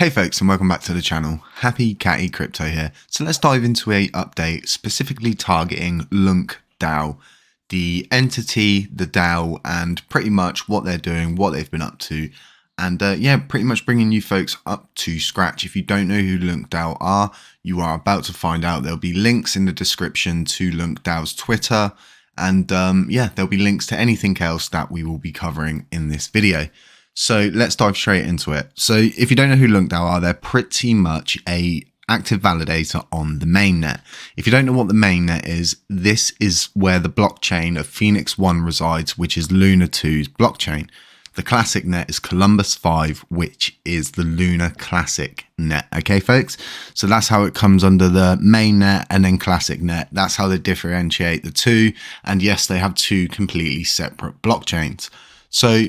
Hey folks, and welcome back to the channel. HappyCattyCrypto here. So let's dive into a update specifically targeting LUNC DAO, the entity, the DAO, and pretty much what they're doing, what they've been up to, and pretty much bringing you folks up to scratch. If you don't know who LUNC DAO are, you are about to find out. There'll be links in the description to LUNC DAO's Twitter, and there'll be links to anything else that we will be covering in this video. So let's dive straight into it. So if you don't know who LUNC DAO are, they're pretty much a active validator on the mainnet. If you don't know what the mainnet is, this is where the blockchain of Phoenix 1 resides, which is Luna 2's blockchain. The classic net is Columbus 5, which is the Luna Classic net. Okay, folks? So that's how it comes under the mainnet and then classic net. That's how they differentiate the two. And yes, they have two completely separate blockchains. So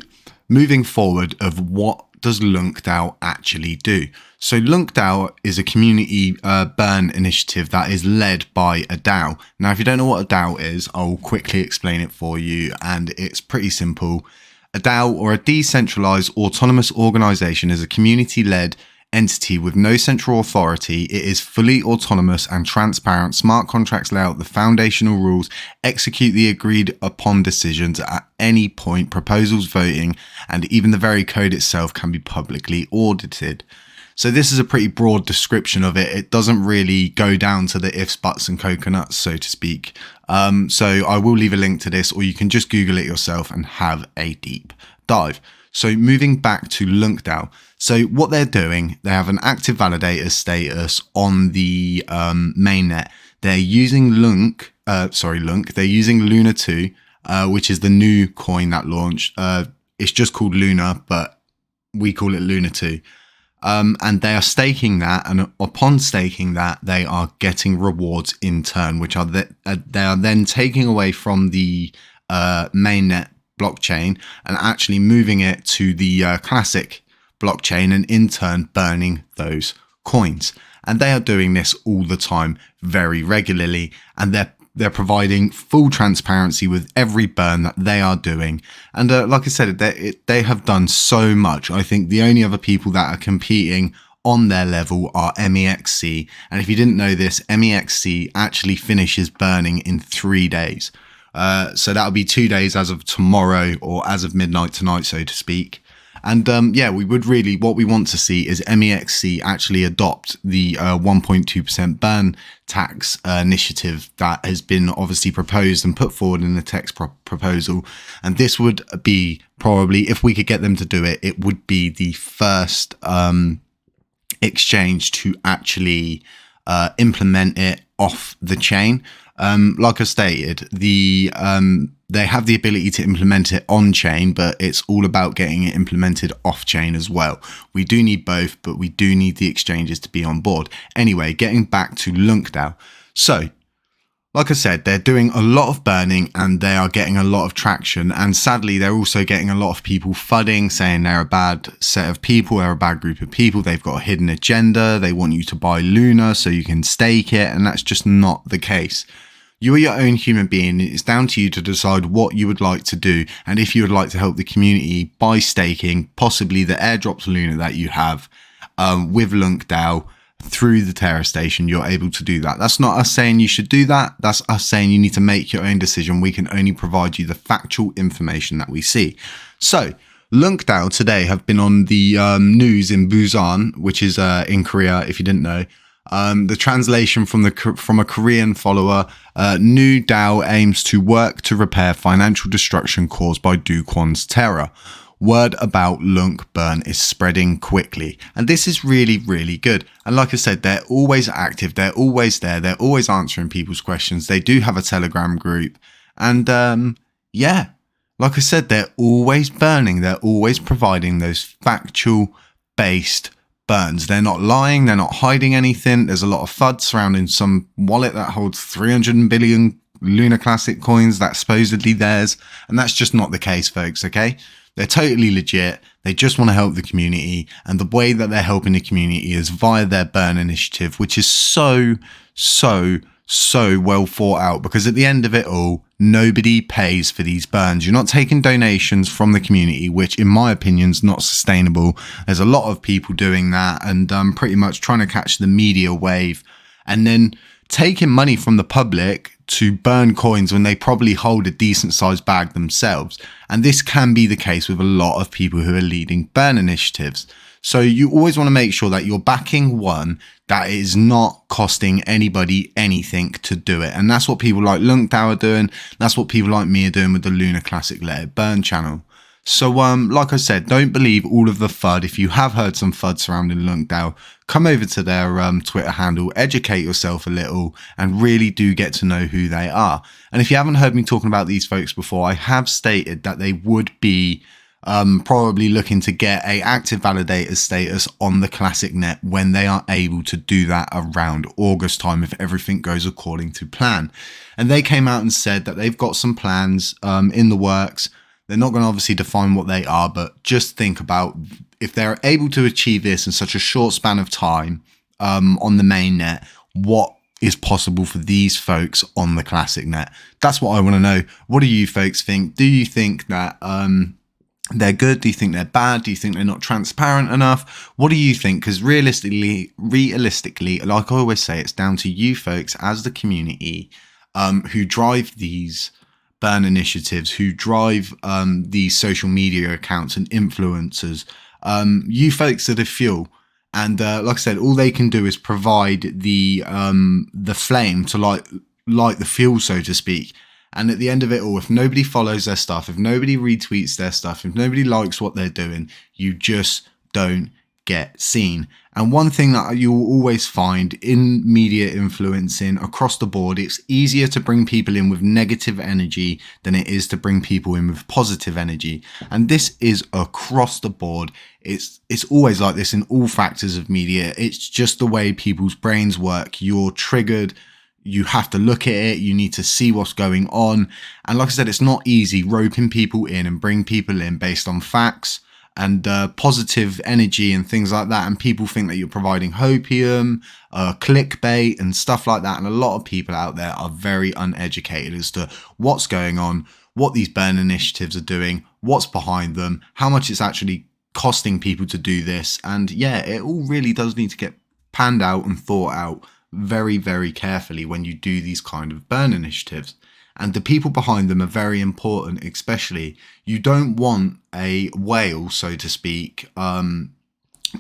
moving forward of what does LUNC DAO actually do? So LUNC DAO is a community burn initiative that is led by a DAO. Now, if you don't know what a DAO is, I'll quickly explain it for you. And it's pretty simple. A DAO, or a decentralized autonomous organization, is a community-led entity with no central authority. It is fully autonomous and transparent. Smart contracts lay out the foundational rules, execute the agreed upon decisions at any point, proposals, voting, and even the very code itself can be publicly audited. So this is a pretty broad description of it. It doesn't really go down to the ifs, buts, and coconuts, so to speak. So I will leave a link to this, or you can just Google it yourself and have a deep dive. So moving back to LUNC DAO. So what they're doing, they have an active validator status on the mainnet. They're using LUNC. They're using Luna 2, which is the new coin that launched. It's just called Luna, but we call it Luna 2. And they are staking that, and upon staking that, they are getting rewards in turn, which are they are then taking away from the mainnet blockchain and actually moving it to the classic blockchain, and in turn burning those coins. And they are doing this all the time, very regularly, and they're providing full transparency with every burn that they are doing. And like I said, they have done so much. I think the only other people that are competing on their level are MEXC. And if you didn't know this, MEXC actually finishes burning in 3 days. So that'll be 2 days as of tomorrow, or as of midnight tonight, so to speak. And what we want to see is MEXC actually adopt the 1.2% burn tax initiative that has been obviously proposed and put forward in the text proposal. And this would be probably, if we could get them to do it, it would be the first exchange to actually implement it off the chain. Like I stated, they have the ability to implement it on chain, but it's all about getting it implemented off chain as well. We do need both, but we do need the exchanges to be on board. Anyway, getting back to LUNC DAO. So, like I said, they're doing a lot of burning and they are getting a lot of traction. And sadly, they're also getting a lot of people fudding, saying they're a bad set of people, they're a bad group of people. They've got a hidden agenda. They want you to buy Luna so you can stake it. And that's just not the case. You are your own human being. It's down to you to decide what you would like to do. And if you would like to help the community by staking possibly the airdrops Luna that you have with LUNC DAO through the Terra station, you're able to do that. That's not us saying you should do that. That's us saying you need to make your own decision. We can only provide you the factual information that we see. So LUNC DAO today have been on the news in Busan, which is in Korea, if you didn't know. The translation from a Korean follower, new DAO aims to work to repair financial destruction caused by Do Kwon's terror. Word about LUNC burn is spreading quickly. And this is really, really good. And like I said, they're always active. They're always there. They're always answering people's questions. They do have a Telegram group. And like I said, they're always burning. They're always providing those factual based burns. They're not lying. They're not hiding anything. There's a lot of FUD surrounding some wallet that holds 300 billion Luna Classic coins that's supposedly theirs. And that's just not the case, folks. Okay. They're totally legit. They just want to help the community. And the way that they're helping the community is via their burn initiative, which is so so well thought out, because at the end of it all, nobody pays for these burns. You're not taking donations from the community, which in my opinion is not sustainable. There's a lot of people doing that and pretty much trying to catch the media wave, and then taking money from the public to burn coins when they probably hold a decent sized bag themselves. And this can be the case with a lot of people who are leading burn initiatives. So you always want to make sure that you're backing one that is not costing anybody anything to do it. And that's what people like LUNC are doing. That's what people like me are doing with the Lunar Classic Let It Burn channel. So like I said, don't believe all of the FUD. If you have heard some FUD surrounding LUNC, come over to their Twitter handle, educate yourself a little, and really do get to know who they are. And if you haven't heard me talking about these folks before, I have stated that they would be probably looking to get a active validator status on the Classic Net when they are able to do that around August time, if everything goes according to plan. And they came out and said that they've got some plans in the works. They're not going to obviously define what they are, but just think about if they're able to achieve this in such a short span of time on the main net, what is possible for these folks on the Classic Net. That's what I want to know. What do you folks think? Do you think that they're good? Do you think they're bad? Do you think they're not transparent enough? What do you think? Because realistically, like I always say, it's down to you folks as the community who drive these burn initiatives, who drive these social media accounts and influencers. You folks are the fuel. And like I said, all they can do is provide the flame to light the fuel, so to speak. And at the end of it all, if nobody follows their stuff, if nobody retweets their stuff, if nobody likes what they're doing, you just don't get seen. And one thing that you'll always find in media influencing across the board, it's easier to bring people in with negative energy than it is to bring people in with positive energy. And this is across the board. It's always like this in all factors of media. It's just the way people's brains work. You're triggered. You have to look at it. You need to see what's going on. And like I said, it's not easy roping people in and bring people in based on facts and positive energy and things like that. And people think that you're providing hopium, clickbait and stuff like that. And a lot of people out there are very uneducated as to what's going on, what these burn initiatives are doing, what's behind them, how much it's actually costing people to do this. And yeah, it all really does need to get panned out and thought out very, very carefully when you do these kind of burn initiatives. And the people behind them are very important, especially you don't want a whale, so to speak,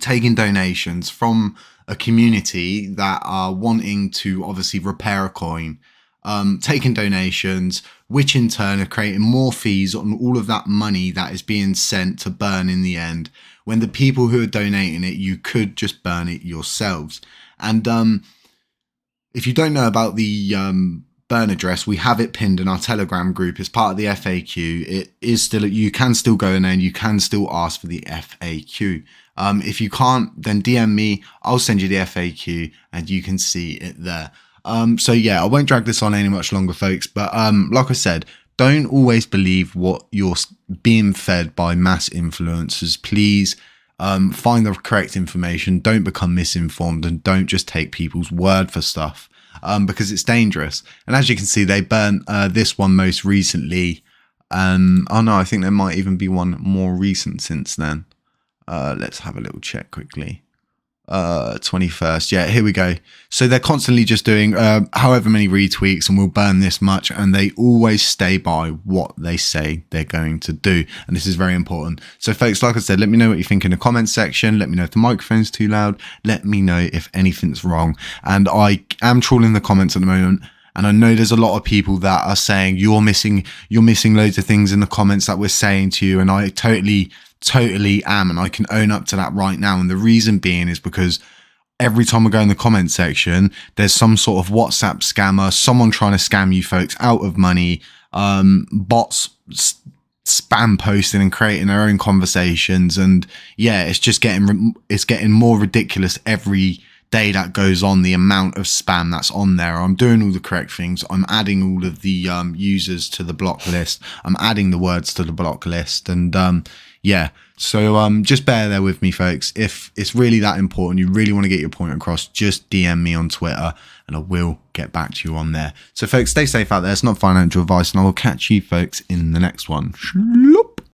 taking donations from a community that are wanting to obviously repair a coin, taking donations, which in turn are creating more fees on all of that money that is being sent to burn in the end, when the people who are donating it, you could just burn it yourselves. And if you don't know about the burn address, we have it pinned in our Telegram group as part of the FAQ. It is still, you can still go in there and you can still ask for the FAQ. If you can't, then DM me, I'll send you the FAQ and you can see it there. So yeah, I won't drag this on any much longer, folks, but like I said, don't always believe what you're being fed by mass influencers. Please find the correct information, don't become misinformed, and don't just take people's word for stuff, because it's dangerous. And as you can see, they burnt this one most recently. Oh no, I think there might even be one more recent since then. Let's have a little check quickly. 21st, yeah, here we go. So they're constantly just doing however many retweets and we'll burn this much, and they always stay by what they say they're going to do, and this is very important. So folks, like I said, let me know what you think in the comments section. Let me know if the microphone's too loud. Let me know if anything's wrong. And I am trawling the comments at the moment, and I know there's a lot of people that are saying you're missing loads of things in the comments that we're saying to you, and I totally am, and I can own up to that right now. And the reason being is because every time I go in the comment section, there's some sort of WhatsApp scammer, someone trying to scam you folks out of money, bots spam posting and creating their own conversations. And yeah, it's just getting more ridiculous every day that goes on, the amount of spam that's on there. I'm doing all the correct things. I'm adding all of the users to the block list. I'm adding the words to the block list. And yeah, so just bear there with me, folks. If it's really that important, you really want to get your point across, just DM me on Twitter and I will get back to you on there. So folks, stay safe out there. It's not financial advice, and I will catch you folks in the next one.